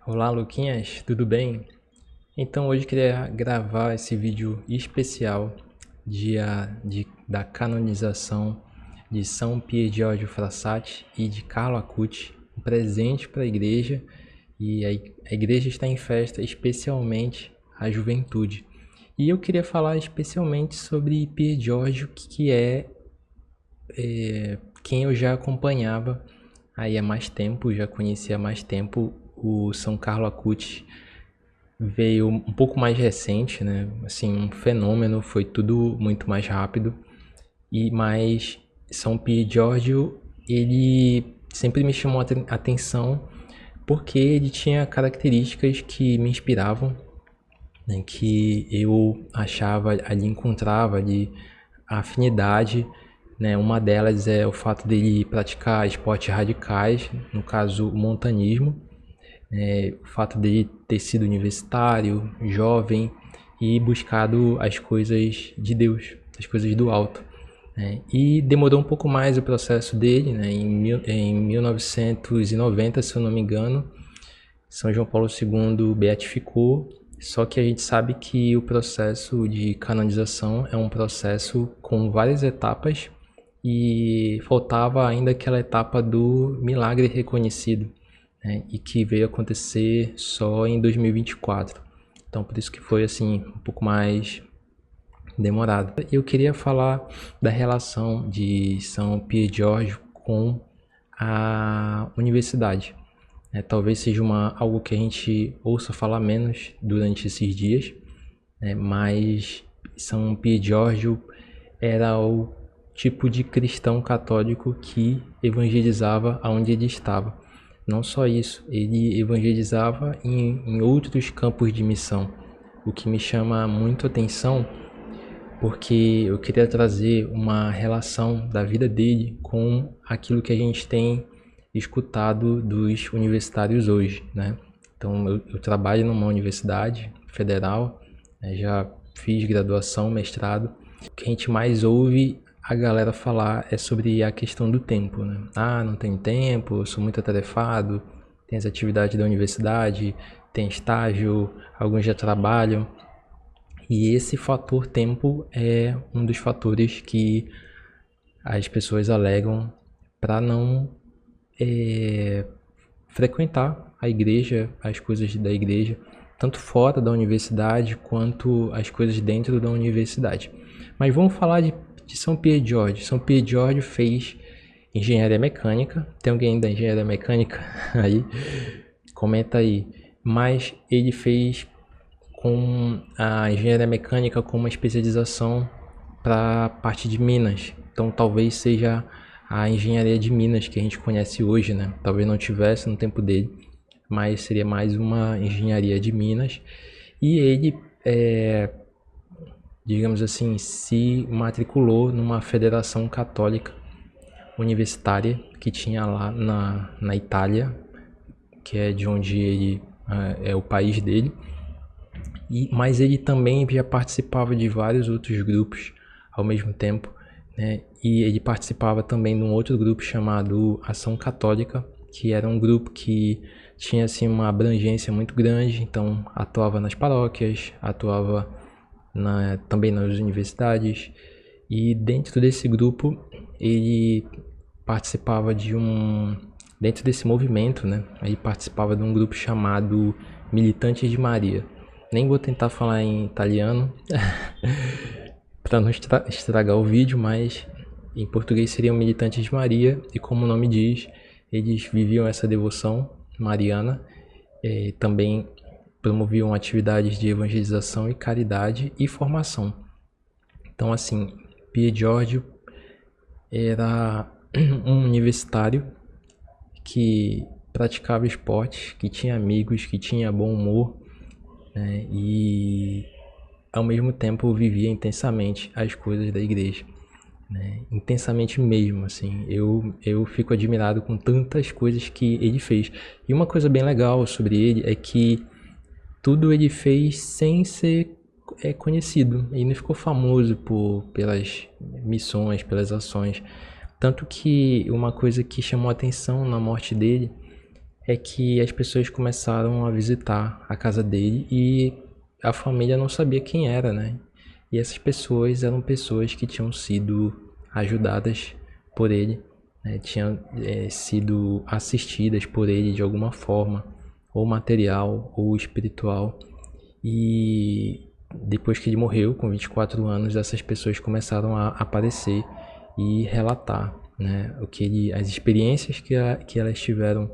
Olá, Luquinhas, tudo bem? Então hoje eu queria gravar esse vídeo especial da canonização de São Pier Giorgio Frassati e de Carlo Acutis, um presente para a igreja, e a igreja está em festa, especialmente a juventude. E eu queria falar especialmente sobre Pier Giorgio, que quem eu já acompanhava aí há mais tempo, já conhecia há mais tempo. O São Carlo Acutis veio um pouco mais recente, né? Assim, um fenômeno, foi tudo muito mais rápido. Mas São Pier Giorgio, ele sempre me chamou a atenção porque ele tinha características que me inspiravam, né? Que eu achava ali, encontrava ali a afinidade, né? Uma delas é o fato dele praticar esportes radicais, no caso o montanismo, o fato de ter sido universitário, jovem e buscado as coisas de Deus, as coisas do alto. E demorou um pouco mais o processo dele, né? Em 1990, se eu não me engano, São João Paulo II beatificou, só que a gente sabe que o processo de canonização é um processo com várias etapas e faltava ainda aquela etapa do milagre reconhecido, né, e que veio acontecer só em 2024. Então, por isso que foi assim um pouco mais demorado. Eu queria falar da relação de São Pier Giorgio com a universidade. Talvez seja algo que a gente ouça falar menos durante esses dias, mas São Pier Giorgio era o tipo de cristão católico que evangelizava aonde ele estava. Não só isso, ele evangelizava em outros campos de missão, o que me chama muito atenção, porque eu queria trazer uma relação da vida dele com aquilo que a gente tem escutado dos universitários hoje, né? Então, eu trabalho numa universidade federal, né? Já fiz graduação, mestrado. O que a gente mais ouve a galera falar é sobre a questão do tempo, né? Ah, não tenho tempo, eu sou muito atarefado, tem as atividades da universidade, tem estágio, alguns já trabalham. E esse fator tempo é um dos fatores que as pessoas alegam para não frequentar a igreja, as coisas da igreja, tanto fora da universidade quanto as coisas dentro da universidade. Mas vamos falar de São Pier Giorgio. São Pier Giorgio fez engenharia mecânica. Tem alguém da engenharia mecânica aí? Comenta aí. Mas ele fez com a engenharia mecânica com uma especialização para a parte de Minas. Então talvez seja a engenharia de Minas que a gente conhece hoje, né? Talvez não tivesse no tempo dele, mas seria mais uma engenharia de Minas. E ele, digamos assim, se matriculou numa federação católica universitária que tinha lá na Itália, que é de onde ele é o país dele. Mas ele também já participava de vários outros grupos ao mesmo tempo, né? E ele participava também de um outro grupo chamado Ação Católica, que era um grupo que tinha assim uma abrangência muito grande, então atuava nas paróquias, atuava também nas universidades, e dentro desse grupo ele participava dentro desse movimento, né? Ele participava de um grupo chamado Militantes de Maria. Nem vou tentar falar em italiano para não estragar o vídeo, mas em português seriam Militantes de Maria, e como o nome diz, eles viviam essa devoção mariana, também promoviam atividades de evangelização e caridade e formação. Então, assim, Pier Giorgio era um universitário que praticava esportes, que tinha amigos, que tinha bom humor, né? E ao mesmo tempo vivia intensamente as coisas da igreja, né? Intensamente mesmo, assim. Eu fico admirado com tantas coisas que ele fez. E uma coisa bem legal sobre ele é que tudo ele fez sem ser conhecido. Ele não ficou famoso pelas missões, pelas ações. Tanto que uma coisa que chamou a atenção na morte dele é que as pessoas começaram a visitar a casa dele e a família não sabia quem era, né? E essas pessoas eram pessoas que tinham sido ajudadas por ele, né? Tinham sido assistidas por ele de alguma forma, ou material ou espiritual. E depois que ele morreu, com 24 anos, essas pessoas começaram a aparecer e relatar, né, as experiências que elas tiveram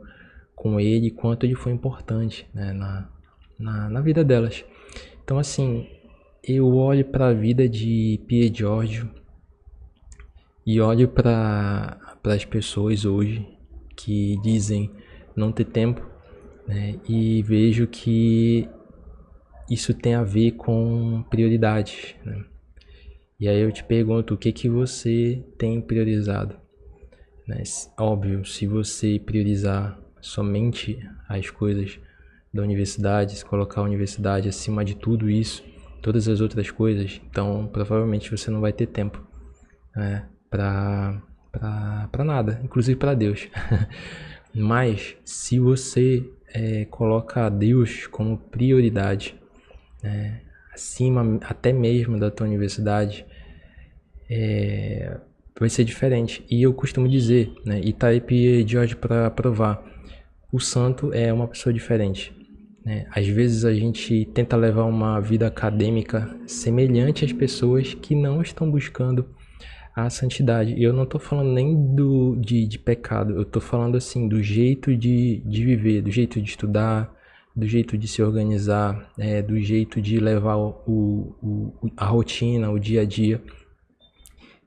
com ele, quanto ele foi importante, né, na vida delas. Então, assim, eu olho para a vida de Pier Giorgio e olho para as pessoas hoje que dizem não ter tempo, né, e vejo que isso tem a ver com prioridades, né? E aí eu te pergunto, o que você tem priorizado, né? Óbvio, se você priorizar somente as coisas da universidade, se colocar a universidade acima de tudo isso, todas as outras coisas, então provavelmente você não vai ter tempo, né, para nada, inclusive para Deus. Mas se você coloca Deus como prioridade, acima até mesmo da tua universidade, vai ser diferente. E eu costumo dizer, né, e tá aí Pier Giorgio para provar, o santo é uma pessoa diferente, né? Às vezes a gente tenta levar uma vida acadêmica semelhante às pessoas que não estão buscando a santidade. E eu não estou falando nem de pecado, eu estou falando assim do jeito de viver, do jeito de estudar, do jeito de se organizar, do jeito de levar a rotina, o dia a dia.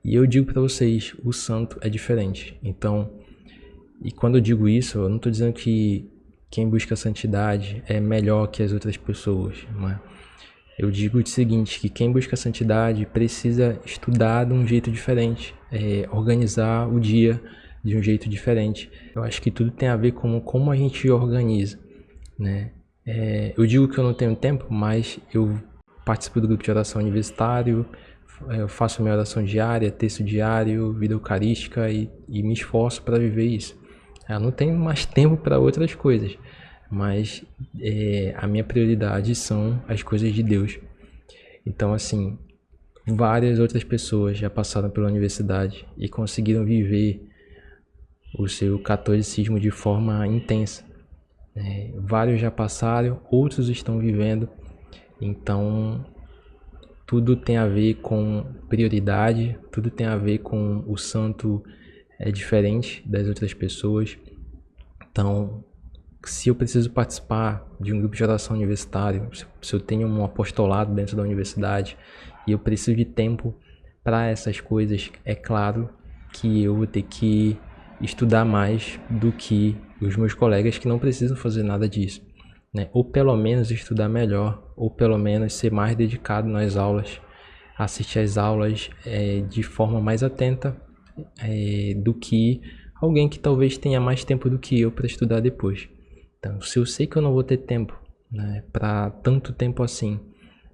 E eu digo para vocês, o santo é diferente. Então, e quando eu digo isso, eu não estou dizendo que quem busca a santidade é melhor que as outras pessoas, mas eu digo o seguinte, que quem busca a santidade precisa estudar de um jeito diferente, organizar o dia de um jeito diferente. Eu acho que tudo tem a ver com como a gente organiza, né? Eu digo que eu não tenho tempo, mas eu participo do grupo de oração universitário, eu faço minha oração diária, texto diário, vida eucarística e me esforço para viver isso. Eu não tenho mais tempo para outras coisas, mas a minha prioridade são as coisas de Deus. Então, assim, várias outras pessoas já passaram pela universidade e conseguiram viver o seu catolicismo de forma intensa. Vários já passaram, outros estão vivendo. Então, tudo tem a ver com prioridade, tudo tem a ver com o santo diferente das outras pessoas. Então, se eu preciso participar de um grupo de oração universitário, se eu tenho um apostolado dentro da universidade e eu preciso de tempo para essas coisas, é claro que eu vou ter que estudar mais do que os meus colegas que não precisam fazer nada disso, né? Ou pelo menos estudar melhor, ou pelo menos ser mais dedicado nas aulas, assistir às aulas de forma mais atenta do que alguém que talvez tenha mais tempo do que eu para estudar depois. Então, se eu sei que eu não vou ter tempo, né, para tanto tempo assim,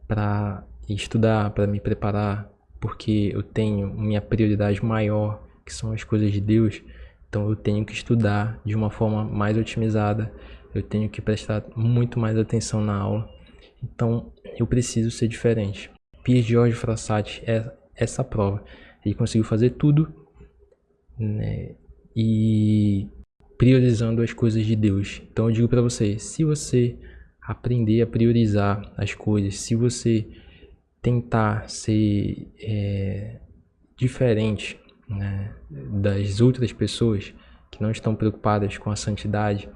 para estudar, para me preparar, porque eu tenho minha prioridade maior, que são as coisas de Deus, então eu tenho que estudar de uma forma mais otimizada, eu tenho que prestar muito mais atenção na aula. Então, eu preciso ser diferente. Pier Giorgio Frassati é essa prova. Ele conseguiu fazer tudo, né, e priorizando as coisas de Deus. Então eu digo para você, se você aprender a priorizar as coisas, se você tentar ser diferente, né, das outras pessoas que não estão preocupadas com a santidade,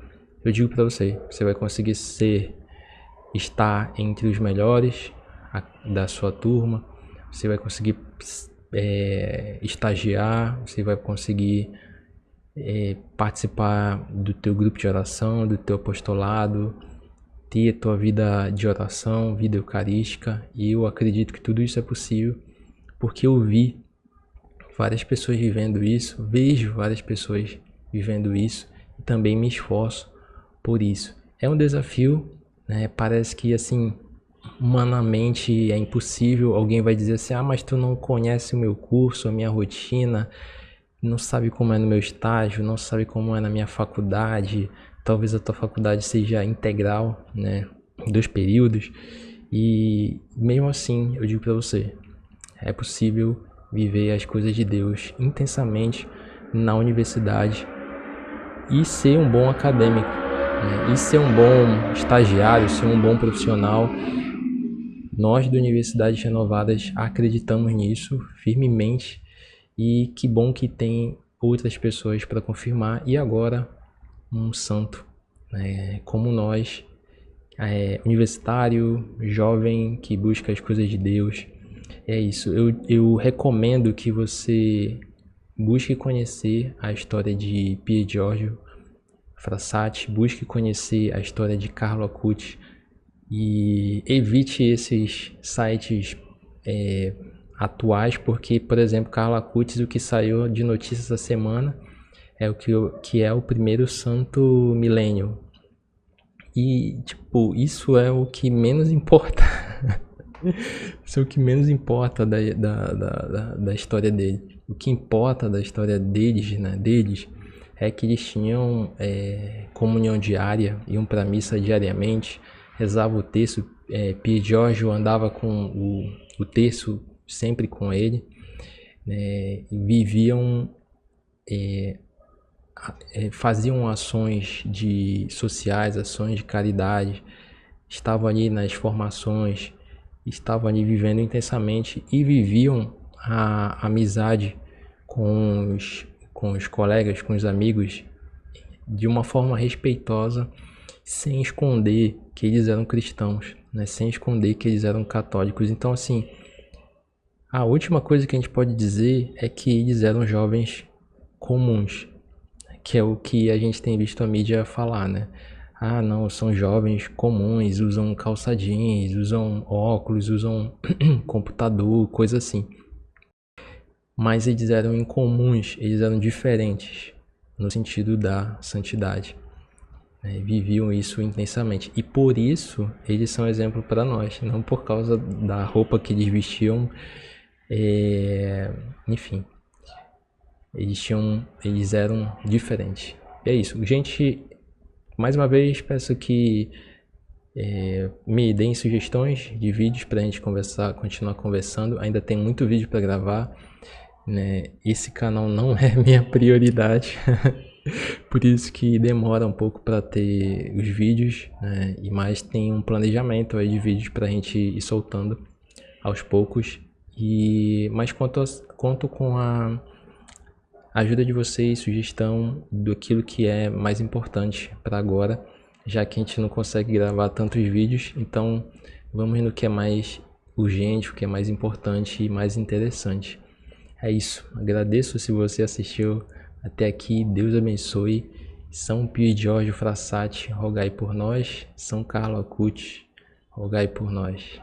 eu digo para você, você vai conseguir estar entre os melhores da sua turma, você vai conseguir estagiar, você vai conseguir participar do teu grupo de oração, do teu apostolado, ter a tua vida de oração, vida eucarística. E eu acredito que tudo isso é possível porque eu vi várias pessoas vivendo isso, vejo várias pessoas vivendo isso e também me esforço por isso. É um desafio, né? Parece que assim, humanamente é impossível. Alguém vai dizer assim, mas tu não conhece o meu curso, a minha rotina, não sabe como é no meu estágio, não sabe como é na minha faculdade, talvez a tua faculdade seja integral, né, 2 períodos, e mesmo assim eu digo para você, é possível viver as coisas de Deus intensamente na universidade e ser um bom acadêmico, né, e ser um bom estagiário, ser um bom profissional. Nós da Universidades Renovadas acreditamos nisso firmemente e que bom que tem outras pessoas para confirmar. E agora um santo, né, como nós, universitário, jovem que busca as coisas de Deus. É isso, eu recomendo que você busque conhecer a história de Pier Giorgio Frassati, busque conhecer a história de Carlo Acutis e evite esses sites atuais, porque, por exemplo, Carlo Acutis, o que saiu de notícias essa semana é que é o primeiro santo milênio. E, tipo, isso é o que menos importa. Isso é o que menos importa da história dele. O que importa da história deles, né, é que eles tinham comunhão diária, iam para a missa diariamente, rezavam o terço. Pier Giorgio andava com o terço sempre com ele, né, e viviam, faziam ações sociais, ações de caridade, estavam ali nas formações, estavam ali vivendo intensamente e viviam a amizade com os colegas, com os amigos, de uma forma respeitosa, sem esconder que eles eram cristãos, né? Sem esconder que eles eram católicos. Então, assim, a última coisa que a gente pode dizer é que eles eram jovens comuns, que é o que a gente tem visto a mídia falar, né? Ah, não, são jovens comuns, usam calça jeans, usam óculos, usam computador, coisa assim. Mas eles eram incomuns, eles eram diferentes no sentido da santidade, né? Viviam isso intensamente. E por isso eles são exemplo para nós, não por causa da roupa que eles vestiam, enfim. Eles eram diferentes. E é isso. Gente, mais uma vez peço que me deem sugestões de vídeos para a gente conversar, continuar conversando. Ainda tem muito vídeo para gravar, né? Esse canal não é minha prioridade, por isso que demora um pouco para ter os vídeos, né? E mais tem um planejamento aí de vídeos para a gente ir soltando aos poucos. Mas conto com a ajuda de vocês, sugestão daquilo que é mais importante para agora, já que a gente não consegue gravar tantos vídeos, então vamos no que é mais urgente, o que é mais importante e mais interessante. É isso, agradeço se você assistiu até aqui, Deus abençoe. São Pier Giorgio Frassati, rogai por nós. São Carlo Acutis, rogai por nós.